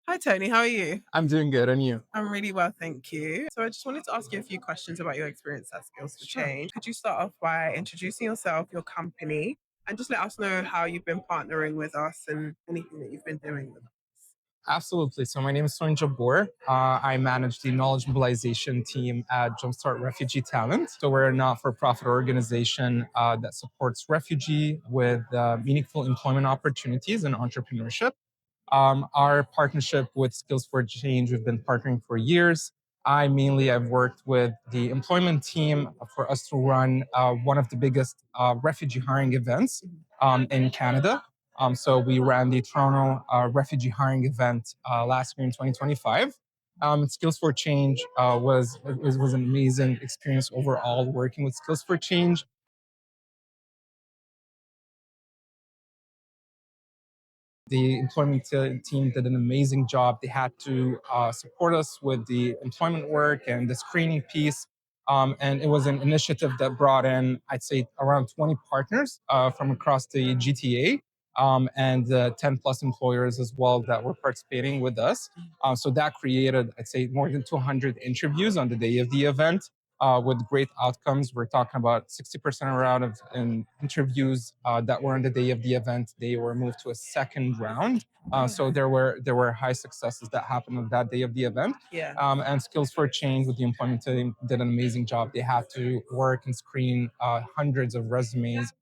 Hi Tony, how are you? I'm doing good, and you? I'm really well, thank you. So I just wanted to ask you a few questions about your experience at Skills for Sure. Change. Could you start off by introducing yourself, your company, and just let us know how you've been partnering with us and anything that you've been doing with us? Absolutely. So my name is Jabbour. I manage the knowledge mobilization team at Jumpstart Refugee Talent. So we're a not-for-profit organization that supports refugee with meaningful employment opportunities and entrepreneurship. Our partnership with Skills for Change, we've been partnering for years. I've worked with the employment team for us to run one of the biggest refugee hiring events in Canada. So we ran the Toronto refugee hiring event last year in 2025. Skills for Change was an amazing experience overall working with Skills for Change. The team did an amazing job. They had to support us with the employment work and the screening piece. And it was an initiative that brought in, I'd say, around 20 partners from across the GTA and 10 plus employers as well that were participating with us. So that created, I'd say, more than 200 interviews on the day of the event with great outcomes. We're talking about 60% around of in interviews that were on the day of the event. They were moved to a second round. So there were high successes that happened on that day of the event. Yeah. And Skills for Change with the employment team did an amazing job. They had to work and screen hundreds of resumes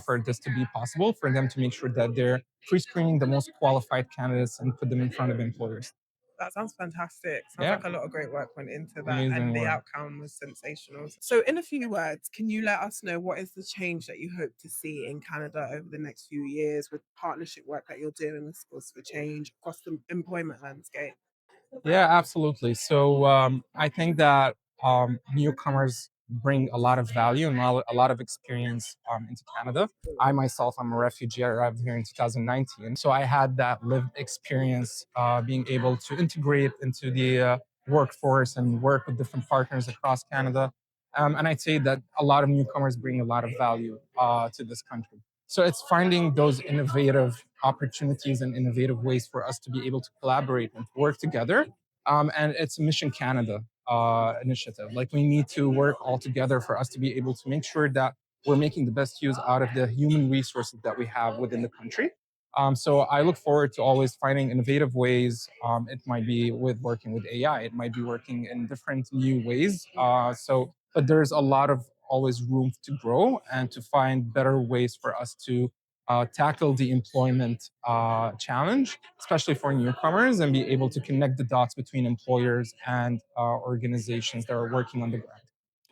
for this to be possible, for them to make sure that they're pre-screening the most qualified candidates and put them in front of employers. That sounds fantastic. Sounds Yeah, like a lot of great work went into that, and amazing the work. outcome was sensational. So, in a few words, can you let us know what is the change that you hope to see in Canada over the next few years with partnership work that you're doing with Skills for Change across the employment landscape? Yeah, absolutely. So I think that newcomers bring a lot of value and a lot of experience into Canada. I myself, I'm a refugee. I arrived here in 2019, so I had that lived experience being able to integrate into the workforce and work with different partners across Canada. And I'd say that a lot of newcomers bring a lot of value to this country. So it's finding those innovative opportunities and innovative ways for us to be able to collaborate and to work together. And it's a Mission Canada initiative. Like we need to work all together for us to be able to make sure that we're making the best use out of the human resources that we have within the country. So I look forward to always finding innovative ways. It might be with working with AI. It might be working in different new ways. But there's a lot of always room to grow and to find better ways for us to tackle the employment challenge, especially for newcomers, and be able to connect the dots between employers and organizations that are working on the ground.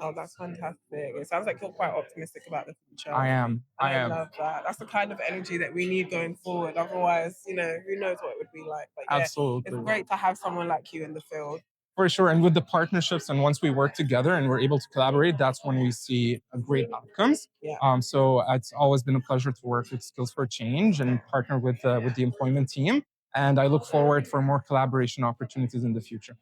Oh, that's fantastic. It sounds like you're quite optimistic about the future. I am. And I I am. love that. That's the kind of energy that we need going forward. Otherwise, who knows what it would be like. But yeah, it's Absolutely. great to have someone like you in the field. For sure. And with the partnerships, and once we work together and we're able to collaborate, that's when we see great outcomes. Yeah. So it's always been a pleasure to work with Skills for Change and partner with the employment team. And I look forward for more collaboration opportunities in the future.